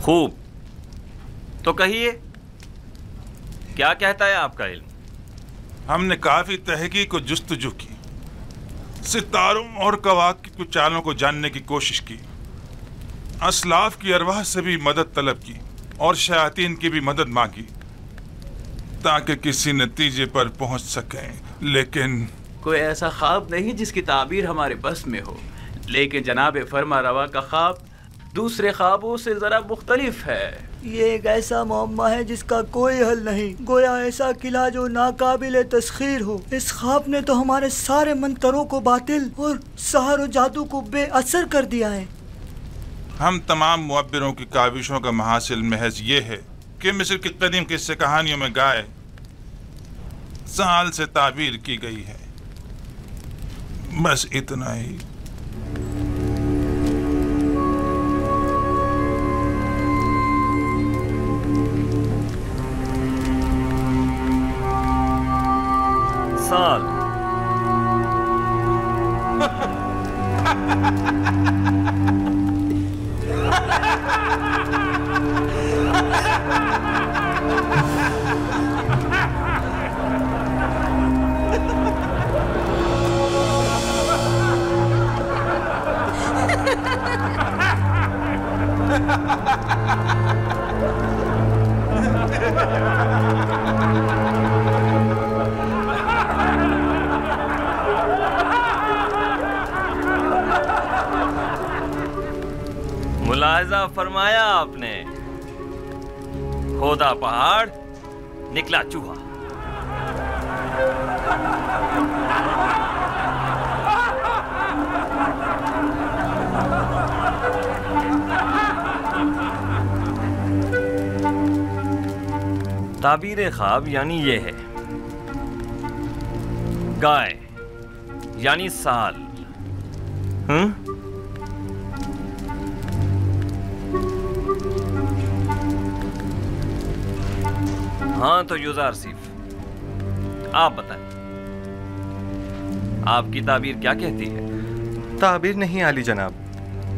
خوب، تو کہیے کیا کہتا ہے آپ کا علم؟ ہم نے کافی تحقیق و جستجو کی، ستاروں اور کواکب کی چالوں کو جاننے کی کوشش کی، اسلاف کی ارواح سے بھی مدد طلب کی اور شیاطین کی بھی مدد مانگی تاکہ کسی نتیجے پر پہنچ سکیں، لیکن کوئی ایسا خواب نہیں جس کی تعبیر ہمارے بس میں ہو، لیکن جناب فرما روا کا خواب دوسرے خوابوں سے ذرا مختلف ہے۔ یہ ایک ایسا معمہ ہے جس کا کوئی حل نہیں، گویا ایسا قلعہ جو ناقابل تسخیر ہو۔ اس خواب نے تو ہمارے سارے منتروں کو باطل اور سحر و جادو کو بے اثر کر دیا ہے۔ ہم تمام معبروں کی کاوشوں کا محاصل محض یہ ہے کہ مصر کی قدیم قصے کہانیوں میں گائے سال سے تعبیر کی گئی ہے، بس اتنا ہی۔ سال ملاحظہ فرمایا آپ نے، کھودا پہاڑ نکلا چوہا۔ تعبیر خواب یعنی یہ ہے، گائے یعنی سال۔ ہاں تو یوزار صیف، آپ بتائیں آپ کی تعبیر کیا کہتی ہے؟ تعبیر نہیں عالی جناب،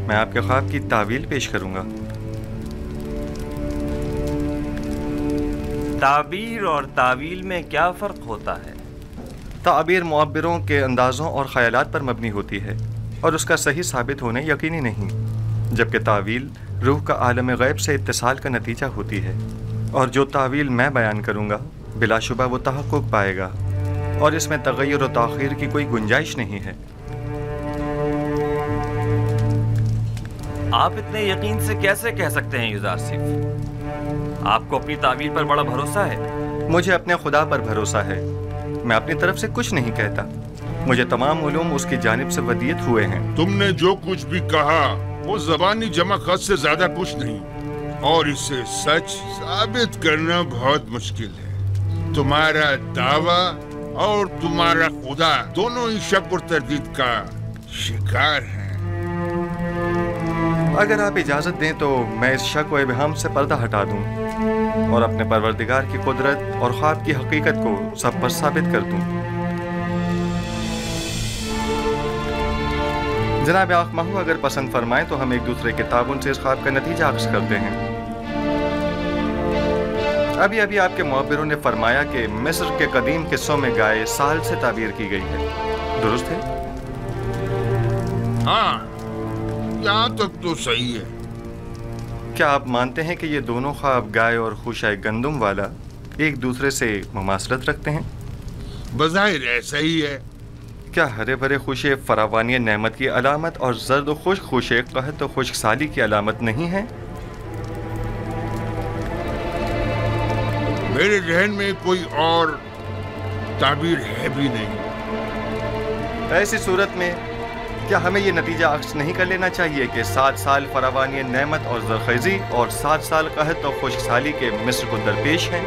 میں آپ کے خواب کی تعویل پیش کروں گا۔ تعبیر اور تعویل میں کیا فرق ہوتا ہے؟ تعبیر معبروں کے اندازوں اور خیالات پر مبنی ہوتی ہے اور اس کا صحیح ثابت ہونا یقینی نہیں، جبکہ تعویل روح کا عالم غیب سے اتصال کا نتیجہ ہوتی ہے، اور جو تعویل میں بیان کروں گا بلا شبہ وہ تحقق پائے گا اور اس میں تغیر و تاخیر کی کوئی گنجائش نہیں ہے۔ آپ اتنے یقین سے کیسے کہہ سکتے ہیں یوزار صیف؟ آپ کو اپنی تعبیر پر بڑا بھروسہ ہے؟ مجھے اپنے خدا پر بھروسہ ہے، میں اپنی طرف سے کچھ نہیں کہتا، مجھے تمام علوم اس کی جانب سے ودیت ہوئے ہیں۔ تم نے جو کچھ بھی کہا وہ زبانی جمع خط سے زیادہ کچھ نہیں، اور اسے سچ ثابت کرنا بہت مشکل ہے۔ تمہارا دعویٰ اور تمہارا خدا دونوں ہی شک اور تردید کا شکار ہیں۔ اگر آپ اجازت دیں تو میں اس شک و ابہام سے پردہ ہٹا دوں اور اپنے پروردگار کی قدرت اور خواب کی حقیقت کو سب پر ثابت کر دوں۔ جناب آنکھ ماہو اگر پسند فرمائیں تو ہم ایک دوسرے کے تعاون سے اس خواب کا نتیجہ اخذ کرتے ہیں۔ ابھی آپ کے معبروں نے فرمایا کہ مصر کے قدیم قصوں میں گائے سال سے تعبیر کی گئی ہے، درست ہے؟ ہاں، یہاں تک تو صحیح ہے۔ کیا آپ مانتے ہیں کہ یہ دونوں خواب گائے اور خوشہ گندم والا ایک دوسرے سے مماثلت رکھتے ہیں؟ بظاہر ایسا ہی ہے۔ کیا ہرے بھرے خوشے فراوانی نعمت کی علامت اور زرد و خشک خوشے قحط و خشک سالی کی علامت نہیں ہیں؟ میرے ذہن میں کوئی اور تعبیر ہے بھی نہیں۔ ایسی صورت میں کیا ہمیں یہ نتیجہ اخذ نہیں کر لینا چاہیے کہ 7 سال فراوانی نعمت اور زرخیزی اور 7 سال قحط اور خشک سالی کے مصر کو درپیش ہیں؟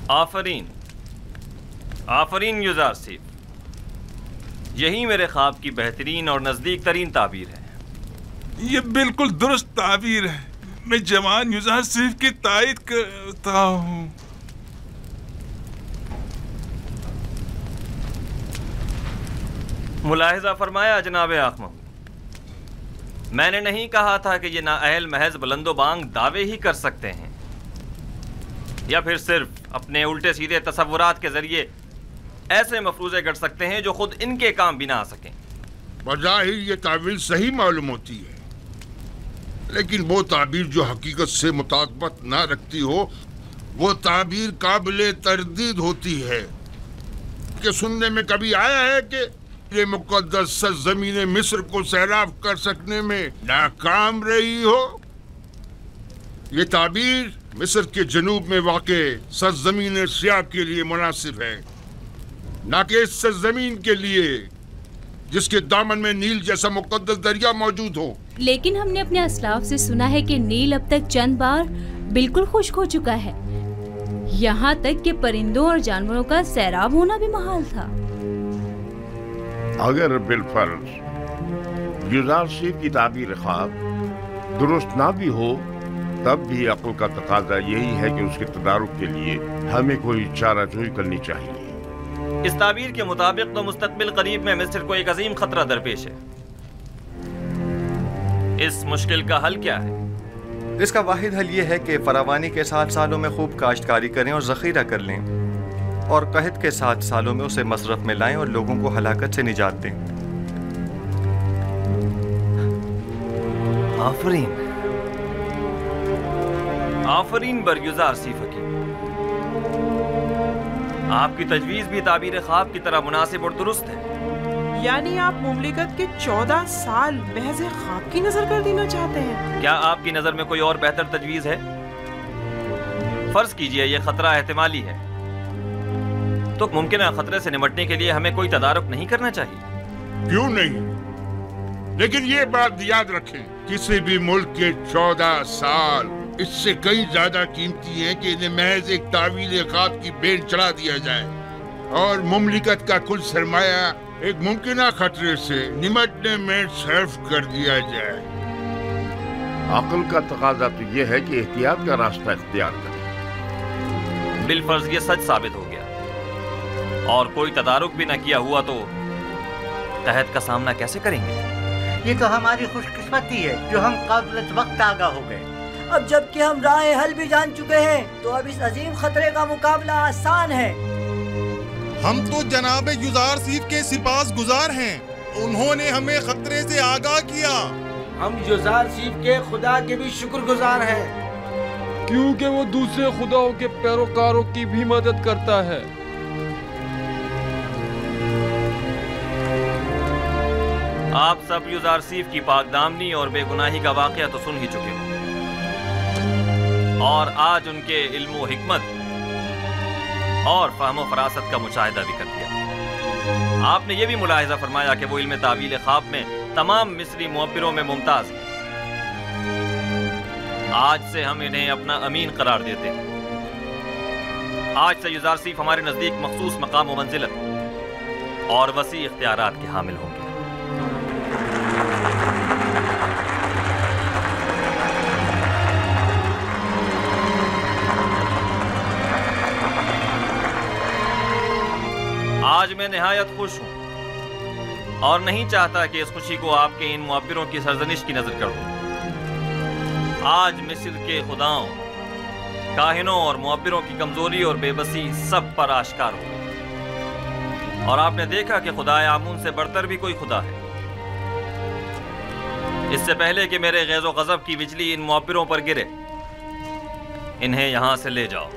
آفرین، آفرین یوزارسیف، یہی میرے خواب کی بہترین اور نزدیک ترین تعبیر ہے۔ یہ بالکل درست تعبیر ہے، میں جوان یوزارسیف کی تائید کرتا ہوں۔ ملاحظہ فرمایا جناب آخ محمود، میں نے نہیں کہا تھا کہ یہ نااہل محض بلند و بانگ دعوے ہی کر سکتے ہیں یا پھر صرف اپنے الٹے سیدھے تصورات کے ذریعے ایسے مفروضے گڑ سکتے ہیں جو خود ان کے کام بھی نہ آ سکیں۔ بظاہر یہ تعبیر صحیح معلوم ہوتی ہے، لیکن وہ تعبیر جو حقیقت سے مطابقت نہ رکھتی ہو وہ تعبیر قابل تردید ہوتی ہے۔ کہ سننے میں کبھی آیا ہے کہ یہ مقدس سرزمین مصر کو سیراب کر سکنے میں ناکام رہی ہو؟ یہ تعبیر مصر کے جنوب میں واقع سرزمین سیاب کے لیے مناسب ہے، نہ کہ اس سرزمین کے لیے جس کے دامن میں نیل جیسا مقدس دریا موجود ہو۔ لیکن ہم نے اپنے اسلاف سے سنا ہے کہ نیل اب تک چند بار بالکل خشک ہو چکا ہے، یہاں تک کہ پرندوں اور جانوروں کا سیراب ہونا بھی محال تھا۔ اگر بالفرض یوزارسیف کی تعبیر خواب درست نہ بھی ہو، تب بھی عقل کا تقاضا یہی ہے کہ اس کے تدارک کے لیے ہمیں کوئی چارہ جوئی کرنی چاہیے۔ اس تعبیر کے مطابق تو مستقبل قریب میں مصر کو ایک عظیم خطرہ درپیش ہے۔ اس مشکل کا حل کیا ہے؟ اس کا واحد حل یہ ہے کہ فراوانی کے 7 سالوں میں خوب کاشتکاری کریں اور ذخیرہ کر لیں، اور قحط کے 7 سالوں میں اسے مصرف میں لائیں اور لوگوں کو ہلاکت سے نجات دیں۔ آفرین، آفرین بر یوزارسیف حکیم، آپ کی تجویز بھی تعبیر خواب کی طرح مناسب اور درست ہے۔ یعنی آپ مملکت کے 14 سال محض خواب کی نظر کر دینا چاہتے ہیں؟ کیا آپ کی نظر میں کوئی اور بہتر تجویز ہے؟ فرض کیجئے یہ خطرہ احتمالی ہے، تو ممکنہ خطرے سے نمٹنے کے لیے ہمیں کوئی تدارک نہیں کرنا چاہیے؟ کیوں نہیں؟ لیکن یہ بات یاد رکھیں، کسی بھی ملک کے 14 سال اس سے کئی زیادہ قیمتی ہیں کہ انہیں محض ایک تعویل خواب کی بین چڑھا دیا جائے اور مملکت کا کل سرمایہ ایک ممکنہ خطرے سے نمٹنے میں صرف کر دیا جائے۔ عقل کا تقاضا تو یہ ہے کہ احتیاط کا راستہ اختیار کریں۔ بالفرض یہ سچ ثابت ہو گیا اور کوئی تدارک بھی نہ کیا ہوا تو قحط کا سامنا کیسے کریں گے؟ یہ تو ہماری خوش قسمتی ہے جو ہم قبل وقت آگاہ ہو گئے۔ اب جب کہ ہم راہ حل بھی جان چکے ہیں تو اب اس عظیم خطرے کا مقابلہ آسان ہے۔ ہم تو جناب یوزارسیف کے سپاس گزار ہیں، انہوں نے ہمیں خطرے سے آگاہ کیا۔ ہم یوزارسیف کے خدا کے بھی شکر گزار ہیں، کیونکہ وہ دوسرے خداؤں کے پیروکاروں کی بھی مدد کرتا ہے۔ آپ سب یوزارسیف کی پاک دامنی اور بے گناہی کا واقعہ تو سن ہی چکے ہو، اور آج ان کے علم و حکمت اور فہم و فراست کا مشاہدہ بھی کر دیا۔ آپ نے یہ بھی ملاحظہ فرمایا کہ وہ علم تعویل خواب میں تمام مصری معبروں میں ممتاز ہیں۔ آج سے ہم انہیں اپنا امین قرار دیتے ہیں۔ آج سے یوزارسیف ہمارے نزدیک مخصوص مقام و منزلت اور وسیع اختیارات کے حامل ہوں گے۔ آج میں نہایت خوش ہوں اور نہیں چاہتا کہ اس خوشی کو آپ کے ان معبروں کی سرزنش کی نظر کر دوں۔ آج مصر کے خداؤں، کاہنوں اور معبروں کی کمزوری اور بے بسی سب پر آشکار ہو گئی، اور آپ نے دیکھا کہ خدائے آمون سے بڑھتر بھی کوئی خدا ہے۔ اس سے پہلے کہ میرے غیظ و غضب کی بجلی ان معبروں پر گرے، انہیں یہاں سے لے جاؤ۔